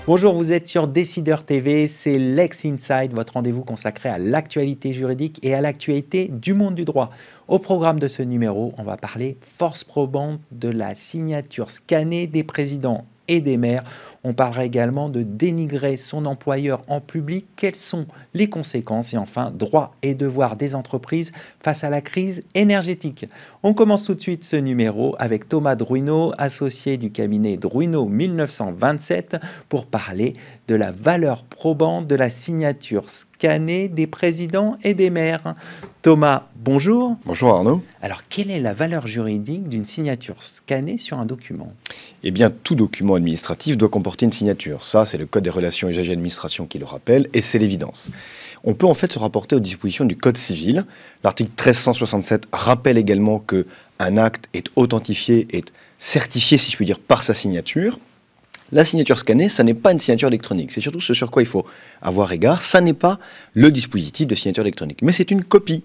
Bonjour, vous êtes sur Décideur TV, c'est Lex Inside, votre rendez-vous consacré à l'actualité juridique et à l'actualité du monde du droit. Au programme de ce numéro, on va parler force probante de la signature scannée des présidents et des maires. On parlera également de dénigrer son employeur en public, quelles sont les conséquences et enfin droits et devoirs des entreprises face à la crise énergétique. On commence tout de suite ce numéro avec Thomas Druino, associé du cabinet Druino 1927, pour parler de la valeur probante de la signature scannée des présidents et des maires. Thomas, bonjour. Bonjour Arnaud. Alors, quelle est la valeur juridique d'une signature scannée sur un document ? Eh bien, tout document administratif doit comporter une signature. Ça, c'est le Code des relations usagers-administration qui le rappelle, et c'est l'évidence. On peut en fait se rapporter aux dispositions du Code civil. L'article 1367 rappelle également qu'un acte est authentifié, est certifié, si je puis dire, par sa signature. La signature scannée, ça n'est pas une signature électronique. C'est surtout ce sur quoi il faut avoir égard. Ça n'est pas le dispositif de signature électronique, mais c'est une copie.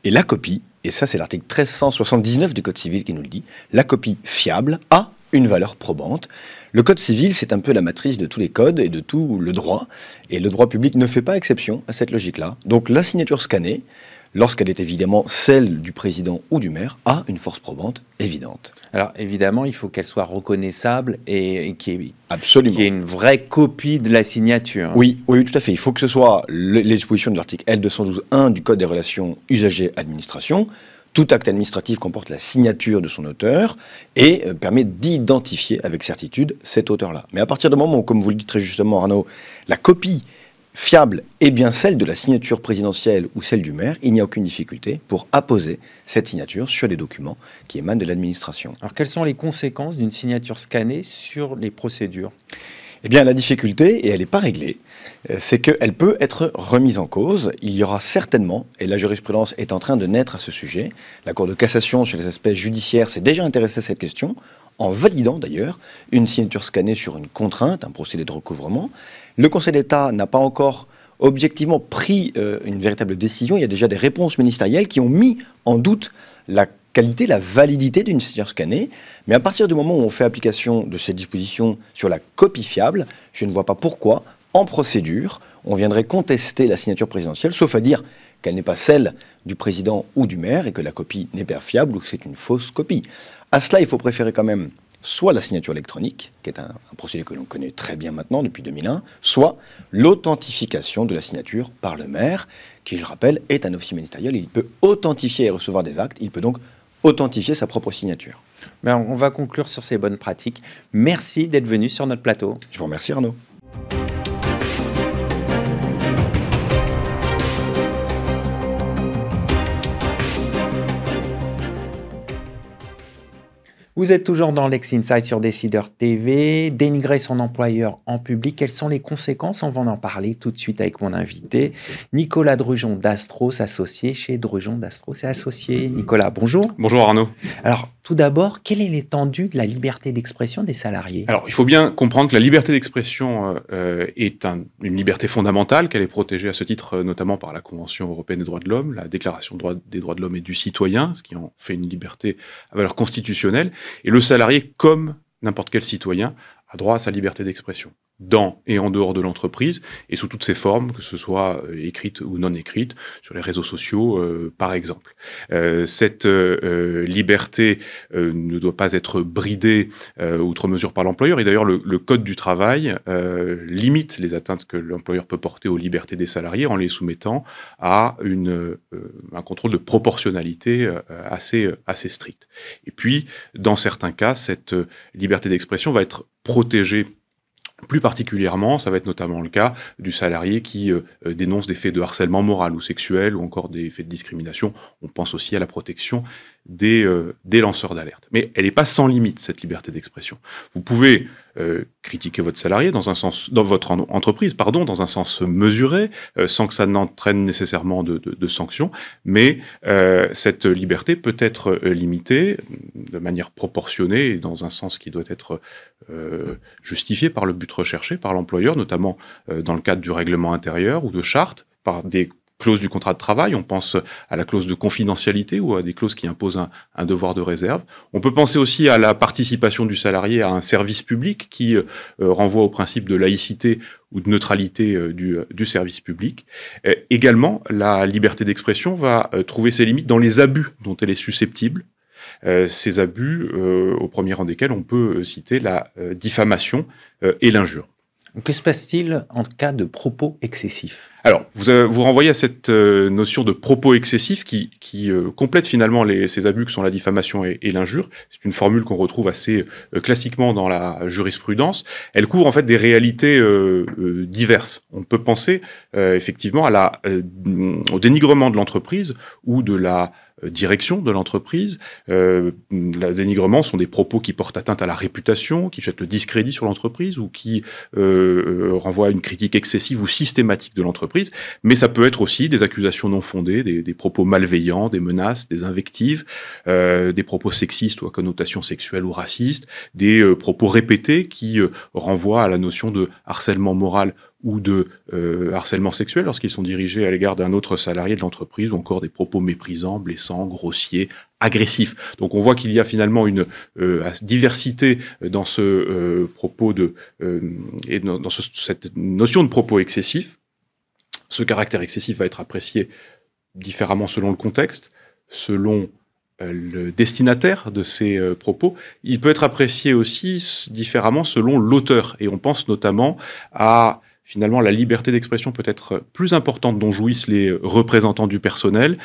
Et la copie, et ça c'est l'article 1379 du Code civil qui nous le dit, la copie fiable a une valeur probante. Le Code civil, c'est un peu la matrice de tous les codes et de tout le droit. Et le droit public ne fait pas exception à cette logique-là. Donc la signature scannée, lorsqu'elle est évidemment celle du président ou du maire, a une force probante évidente. Alors évidemment, il faut qu'elle soit reconnaissable et qu'il y ait une vraie copie de la signature. Oui, tout à fait. Il faut que ce soit les dispositions de l'article L212.1 du Code des relations usagers-administration. Tout acte administratif comporte la signature de son auteur et permet d'identifier avec certitude cet auteur-là. Mais à partir du moment où, comme vous le dites très justement Arnaud, la copie fiable est bien celle de la signature présidentielle ou celle du maire, il n'y a aucune difficulté pour apposer cette signature sur les documents qui émanent de l'administration. Alors quelles sont les conséquences d'une signature scannée sur les procédures ? Eh bien, la difficulté, et elle n'est pas réglée, c'est qu'elle peut être remise en cause. Il y aura certainement, et la jurisprudence est en train de naître à ce sujet, la Cour de cassation sur les aspects judiciaires s'est déjà intéressée à cette question, en validant d'ailleurs une signature scannée sur une contrainte, un procédé de recouvrement. Le Conseil d'État n'a pas encore objectivement pris une véritable décision. Il y a déjà des réponses ministérielles qui ont mis en doute la qualité, la validité d'une signature scannée. Mais à partir du moment où on fait application de ces dispositions sur la copie fiable, je ne vois pas pourquoi, en procédure, on viendrait contester la signature présidentielle, sauf à dire qu'elle n'est pas celle du président ou du maire et que la copie n'est pas fiable ou que c'est une fausse copie. À cela, il faut préférer quand même soit la signature électronique, qui est un procédé que l'on connaît très bien maintenant depuis 2001, soit l'authentification de la signature par le maire, qui, je le rappelle, est un officier ministériel. Il peut authentifier et recevoir des actes, il peut donc authentifier sa propre signature. Ben, on va conclure sur ces bonnes pratiques. Merci d'être venu sur notre plateau. Je vous remercie Arnaud. Vous êtes toujours dans Lex Inside sur Décideur TV. Dénigrer son employeur en public, quelles sont les conséquences? On va en parler tout de suite avec mon invité, Nicolas Drujon d'Astros, associé chez Drujon d'Astros et associé. Nicolas, bonjour. Bonjour Arnaud. Alors, tout d'abord, quelle est l'étendue de la liberté d'expression des salariés? Alors, il faut bien comprendre que la liberté d'expression est une liberté fondamentale, qu'elle est protégée à ce titre notamment par la Convention européenne des droits de l'homme, la Déclaration des droits de l'homme et du citoyen, ce qui en fait une liberté à valeur constitutionnelle. Et le salarié, comme n'importe quel citoyen, a droit à sa liberté d'expression, dans et en dehors de l'entreprise, et sous toutes ses formes, que ce soit écrite ou non écrite, sur les réseaux sociaux, par exemple. Cette liberté ne doit pas être bridée outre mesure par l'employeur, et d'ailleurs le Code du travail limite les atteintes que l'employeur peut porter aux libertés des salariés en les soumettant à un contrôle de proportionnalité assez strict. Et puis, dans certains cas, cette liberté d'expression va être protégée. Plus particulièrement, ça va être notamment le cas du salarié qui dénonce des faits de harcèlement moral ou sexuel ou encore des faits de discrimination. On pense aussi à la protection des lanceurs d'alerte. Mais elle n'est pas sans limite, cette liberté d'expression. Vous pouvez critiquer votre salarié dans votre entreprise, dans un sens mesuré, sans que ça n'entraîne nécessairement de sanctions, mais cette liberté peut être limitée de manière proportionnée et dans un sens qui doit être justifié par le but recherché par l'employeur, notamment dans le cadre du règlement intérieur ou de chartes, par des clause du contrat de travail, on pense à la clause de confidentialité ou à des clauses qui imposent un devoir de réserve. On peut penser aussi à la participation du salarié à un service public qui renvoie au principe de laïcité ou de neutralité du service public. Également, la liberté d'expression va trouver ses limites dans les abus dont elle est susceptible. Ces abus, au premier rang desquels on peut citer la diffamation et l'injure. Que se passe-t-il en cas de propos excessifs ? Alors, vous renvoyez à cette notion de propos excessifs qui complète finalement ces abus que sont la diffamation et l'injure. C'est une formule qu'on retrouve assez classiquement dans la jurisprudence. Elle couvre en fait des réalités diverses. On peut penser effectivement au dénigrement de l'entreprise ou de la direction de l'entreprise. Le dénigrement sont des propos qui portent atteinte à la réputation, qui jettent le discrédit sur l'entreprise ou qui renvoient à une critique excessive ou systématique de l'entreprise. Mais ça peut être aussi des accusations non fondées, des propos malveillants, des menaces, des invectives, des propos sexistes ou à connotation sexuelle ou raciste, des propos répétés qui renvoient à la notion de harcèlement moral ou de harcèlement sexuel lorsqu'ils sont dirigés à l'égard d'un autre salarié de l'entreprise, ou encore des propos méprisants, blessants, grossiers, agressifs. Donc on voit qu'il y a finalement une diversité dans ce propos et dans cette notion de propos excessif. Ce caractère excessif va être apprécié différemment selon le contexte, selon le destinataire de ces propos. Il peut être apprécié aussi différemment selon l'auteur. Et on pense notamment à finalement la liberté d'expression peut être plus importante dont jouissent les représentants du personnel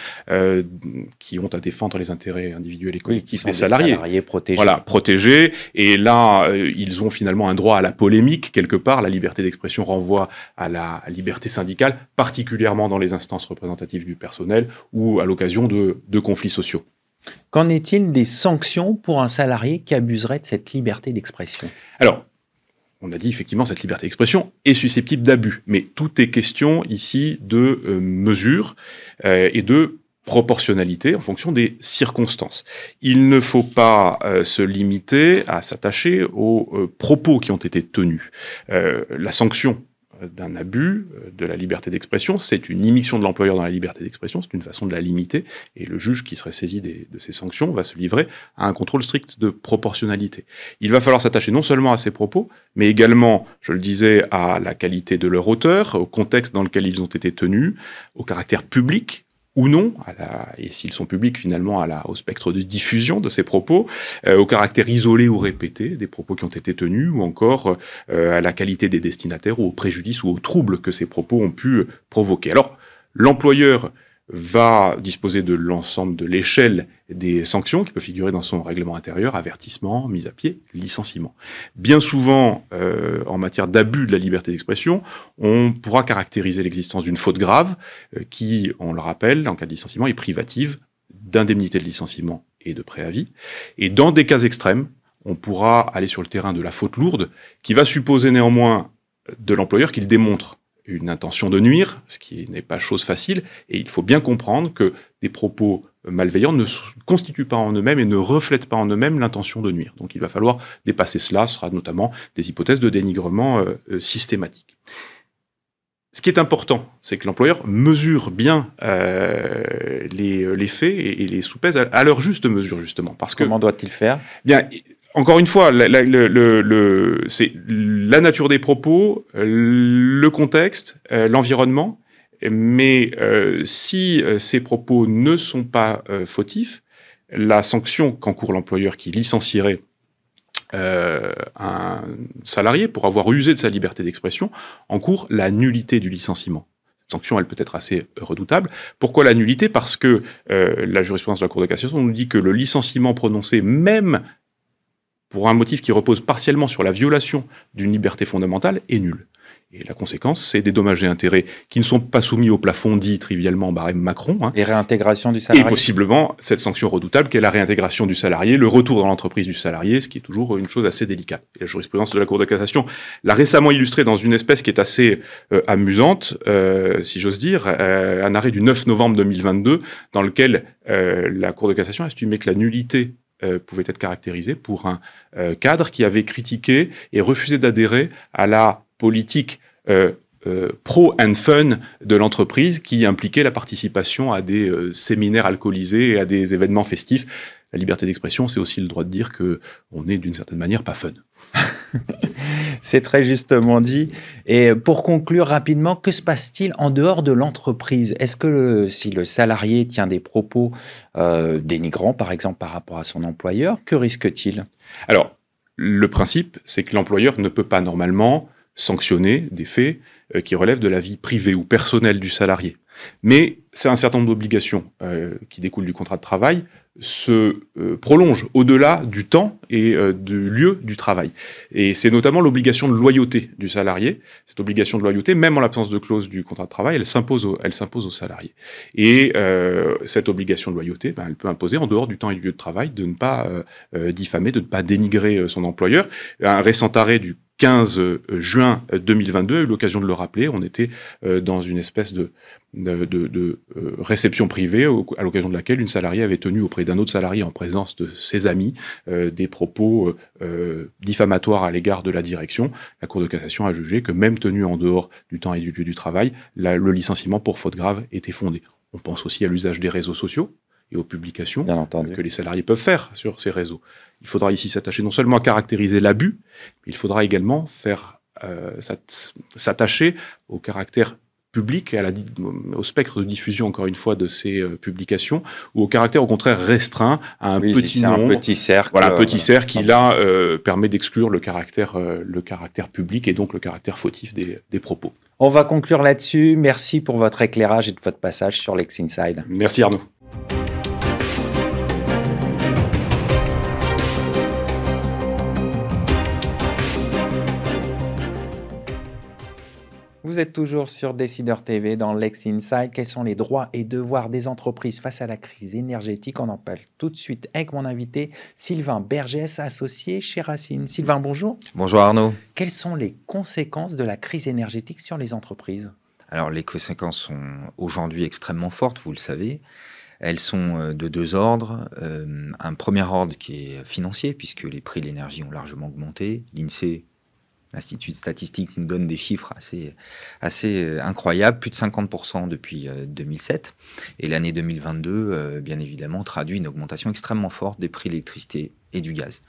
qui ont à défendre les intérêts individuels et collectifs des salariés. Protégés. Voilà, protégés. Et là, ils ont finalement un droit à la polémique, quelque part. La liberté d'expression renvoie à la liberté syndicale, particulièrement dans les instances représentatives du personnel ou à l'occasion de conflits sociaux. Qu'en est-il des sanctions pour un salarié qui abuserait de cette liberté d'expression ? Alors, on a dit effectivement cette liberté d'expression est susceptible d'abus, mais tout est question ici de mesure et de proportionnalité en fonction des circonstances. Il ne faut pas se limiter à s'attacher aux propos qui ont été tenus. La sanction d'un abus de la liberté d'expression, c'est une immixtion de l'employeur dans la liberté d'expression, c'est une façon de la limiter, et le juge qui serait saisi de ces sanctions va se livrer à un contrôle strict de proportionnalité. Il va falloir s'attacher non seulement à ces propos, mais également, je le disais, à la qualité de leur auteur, au contexte dans lequel ils ont été tenus, au caractère public ou non, et s'ils sont publics finalement au spectre de diffusion de ces propos, au caractère isolé ou répété des propos qui ont été tenus, ou encore à la qualité des destinataires, ou au préjudice ou au trouble que ces propos ont pu provoquer. Alors, l'employeur va disposer de l'ensemble de l'échelle des sanctions qui peut figurer dans son règlement intérieur, avertissement, mise à pied, licenciement. Bien souvent, en matière d'abus de la liberté d'expression, on pourra caractériser l'existence d'une faute grave qui, on le rappelle, en cas de licenciement, est privative d'indemnité de licenciement et de préavis. Et dans des cas extrêmes, on pourra aller sur le terrain de la faute lourde qui va supposer néanmoins de l'employeur qu'il démontre une intention de nuire, ce qui n'est pas chose facile, et il faut bien comprendre que des propos malveillants ne constituent pas en eux-mêmes et ne reflètent pas en eux-mêmes l'intention de nuire. Donc il va falloir dépasser cela, ce sera notamment des hypothèses de dénigrement systématique. Ce qui est important, c'est que l'employeur mesure bien les faits et les soupèse à leur juste mesure, justement. Parce que, comment doit-il faire ? Bien, encore une fois, c'est la nature des propos, le contexte, l'environnement, mais si ces propos ne sont pas fautifs, la sanction qu'encourt l'employeur qui licencierait un salarié pour avoir usé de sa liberté d'expression encourt la nullité du licenciement. Cette sanction, elle peut être assez redoutable. Pourquoi la nullité ? Parce que la jurisprudence de la Cour de cassation nous dit que le licenciement prononcé, même pour un motif qui repose partiellement sur la violation d'une liberté fondamentale, est nul. Et la conséquence, c'est des dommages et intérêts qui ne sont pas soumis au plafond dit trivialement barème Macron. Les réintégrations du salarié. Et possiblement cette sanction redoutable qu'est la réintégration du salarié, le retour dans l'entreprise du salarié, ce qui est toujours une chose assez délicate. Et la jurisprudence de la Cour de cassation l'a récemment illustré dans une espèce qui est assez amusante, si j'ose dire, un arrêt du 9 novembre 2022, dans lequel la Cour de cassation a estimé que la nullité pouvait être caractérisée pour un cadre qui avait critiqué et refusé d'adhérer à la politique pro and fun de l'entreprise qui impliquait la participation à des séminaires alcoolisés et à des événements festifs. La liberté d'expression, c'est aussi le droit de dire que on est d'une certaine manière pas fun. C'est très justement dit. Et pour conclure rapidement, que se passe-t-il en dehors de l'entreprise? Est-ce que si le salarié tient des propos dénigrants, par exemple, par rapport à son employeur, que risque-t-il? Alors, le principe, c'est que l'employeur ne peut pas normalement sanctionner des faits qui relèvent de la vie privée ou personnelle du salarié. Mais c'est un certain nombre d'obligations qui découlent du contrat de travail se prolongent au-delà du temps et du lieu du travail. Et c'est notamment l'obligation de loyauté du salarié. Cette obligation de loyauté, même en l'absence de clause du contrat de travail, elle s'impose au salarié. Et cette obligation de loyauté, elle peut imposer en dehors du temps et du lieu de travail de ne pas diffamer, de ne pas dénigrer son employeur. Un récent arrêt du 15 juin 2022, a eu l'occasion de le rappeler, on était dans une espèce de réception privée à l'occasion de laquelle une salariée avait tenu auprès d'un autre salarié en présence de ses amis des propos diffamatoires à l'égard de la direction. La Cour de cassation a jugé que même tenu en dehors du temps et du lieu du travail, le licenciement pour faute grave était fondé. On pense aussi à l'usage des réseaux sociaux et aux publications que les salariés peuvent faire sur ces réseaux. Il faudra ici s'attacher non seulement à caractériser l'abus, mais il faudra également s'attacher au caractère public et au spectre de diffusion, encore une fois, de ces publications, ou au caractère, au contraire, restreint à un petit nombre. Un petit cercle. Voilà, un petit cercle qui, là, permet d'exclure le caractère public et donc le caractère fautif des propos. On va conclure là-dessus. Merci pour votre éclairage et de votre passage sur Lex Inside. Merci Arnaud. Vous êtes toujours sur Décideur TV dans Lex Inside. Quels sont les droits et devoirs des entreprises face à la crise énergétique? On en parle tout de suite avec mon invité Sylvain Bergès, associé chez Racine. Sylvain, bonjour. Bonjour Arnaud. Quelles sont les conséquences de la crise énergétique sur les entreprises? Alors les conséquences sont aujourd'hui extrêmement fortes, vous le savez. Elles sont de deux ordres. Un premier ordre qui est financier, puisque les prix de l'énergie ont largement augmenté. L'INSEE, l'Institut de statistique, nous donne des chiffres assez incroyables, plus de 50% depuis 2007. Et l'année 2022, bien évidemment, traduit une augmentation extrêmement forte des prix de l'électricité et du gaz.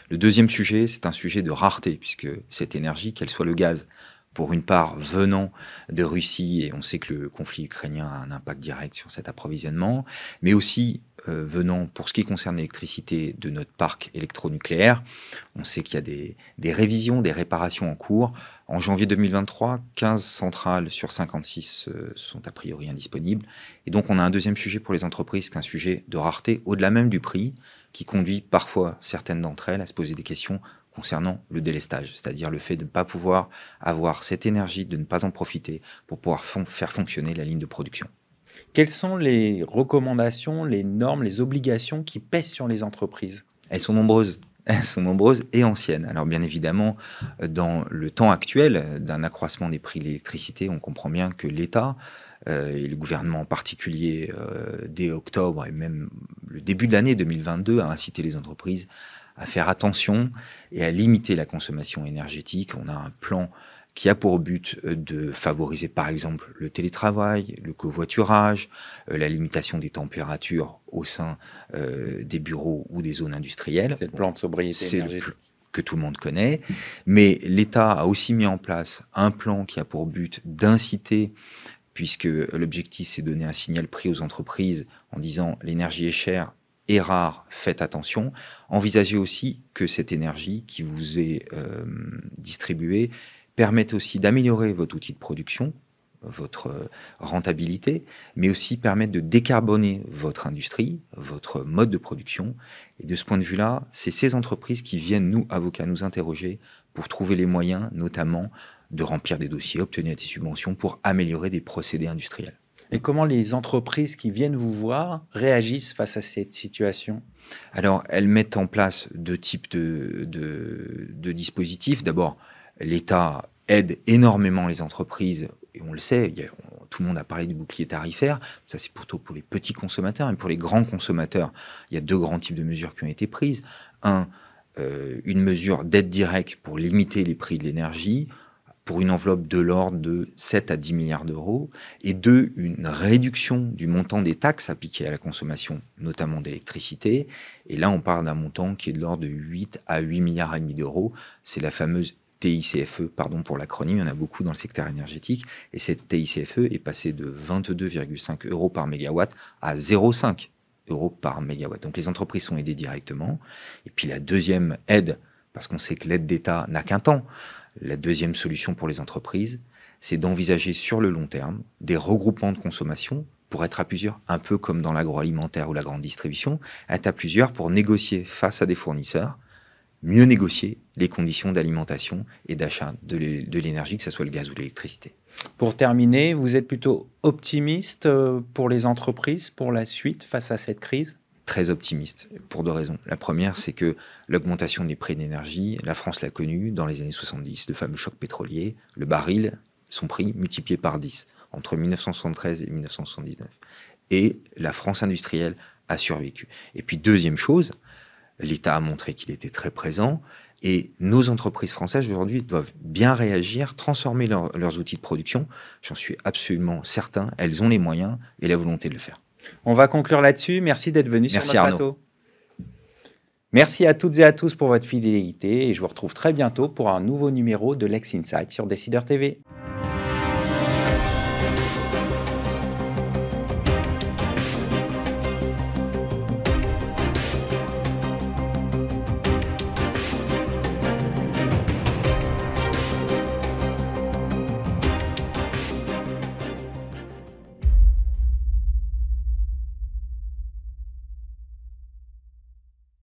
Le deuxième sujet, c'est un sujet de rareté, puisque cette énergie, qu'elle soit le gaz, pour une part venant de Russie, et on sait que le conflit ukrainien a un impact direct sur cet approvisionnement, mais aussi venant, pour ce qui concerne l'électricité, de notre parc électronucléaire. On sait qu'il y a des révisions, des réparations en cours. En janvier 2023, 15 centrales sur 56 sont a priori indisponibles. Et donc on a un deuxième sujet pour les entreprises, qu'un sujet de rareté, au-delà même du prix, qui conduit parfois certaines d'entre elles à se poser des questions concernant le délestage, c'est-à-dire le fait de ne pas pouvoir avoir cette énergie, de ne pas en profiter pour pouvoir faire fonctionner la ligne de production. Quelles sont les recommandations, les normes, les obligations qui pèsent sur les entreprises? Elles sont nombreuses. Elles sont nombreuses et anciennes. Alors bien évidemment, dans le temps actuel d'un accroissement des prix de l'électricité, on comprend bien que l'État et le gouvernement en particulier, dès octobre et même le début de l'année 2022, a incité les entreprises à faire attention et à limiter la consommation énergétique. On a un plan qui a pour but de favoriser par exemple le télétravail, le covoiturage, la limitation des températures au sein des bureaux ou des zones industrielles. C'est le plan de sobriété énergétique que tout le monde connaît, mais l'État a aussi mis en place un plan qui a pour but d'inciter, puisque l'objectif c'est de donner un signal prix aux entreprises en disant l'énergie est chère, est rare, faites attention. Envisagez aussi que cette énergie qui vous est distribuée permette aussi d'améliorer votre outil de production, votre rentabilité, mais aussi permettre de décarboner votre industrie, votre mode de production. Et de ce point de vue-là, c'est ces entreprises qui viennent, nous, avocats, nous interroger pour trouver les moyens, notamment, de remplir des dossiers, obtenir des subventions pour améliorer des procédés industriels. Et comment les entreprises qui viennent vous voir réagissent face à cette situation? Alors, elles mettent en place deux types de dispositifs. D'abord, l'État aide énormément les entreprises, et on le sait, tout le monde a parlé du bouclier tarifaire, ça c'est plutôt pour les petits consommateurs, et pour les grands consommateurs, il y a deux grands types de mesures qui ont été prises. Une mesure d'aide directe pour limiter les prix de l'énergie, pour une enveloppe de l'ordre de 7 à 10 milliards d'euros, et 2, une réduction du montant des taxes appliquées à la consommation, notamment d'électricité. Et là, on parle d'un montant qui est de l'ordre de 8 à 8 milliards et demi d'euros. C'est la fameuse TICFE, pardon pour l'acronyme, il y en a beaucoup dans le secteur énergétique, et cette TICFE est passée de 22,5 euros par mégawatt à 0,5 euros par mégawatt. Donc les entreprises sont aidées directement. Et puis la deuxième aide, parce qu'on sait que l'aide d'État n'a qu'un temps, la deuxième solution pour les entreprises, c'est d'envisager sur le long terme des regroupements de consommation pour être à plusieurs, un peu comme dans l'agroalimentaire ou la grande distribution, être à plusieurs pour négocier face à des fournisseurs, mieux négocier les conditions d'alimentation et d'achat de l'énergie, que ce soit le gaz ou l'électricité. Pour terminer, vous êtes plutôt optimiste pour les entreprises, pour la suite face à cette crise ? Très optimiste, pour 2 raisons. La première, c'est que l'augmentation des prix d'énergie, la France l'a connue dans les années 70, le fameux choc pétrolier, le baril, son prix multiplié par 10 entre 1973 et 1979. Et la France industrielle a survécu. Et puis deuxième chose, l'État a montré qu'il était très présent, et nos entreprises françaises aujourd'hui doivent bien réagir, transformer leurs outils de production. J'en suis absolument certain, elles ont les moyens et la volonté de le faire. On va conclure là-dessus. Merci d'être venu sur notre plateau. Merci à toutes et à tous pour votre fidélité et je vous retrouve très bientôt pour un nouveau numéro de Lex Insight sur Décideur TV.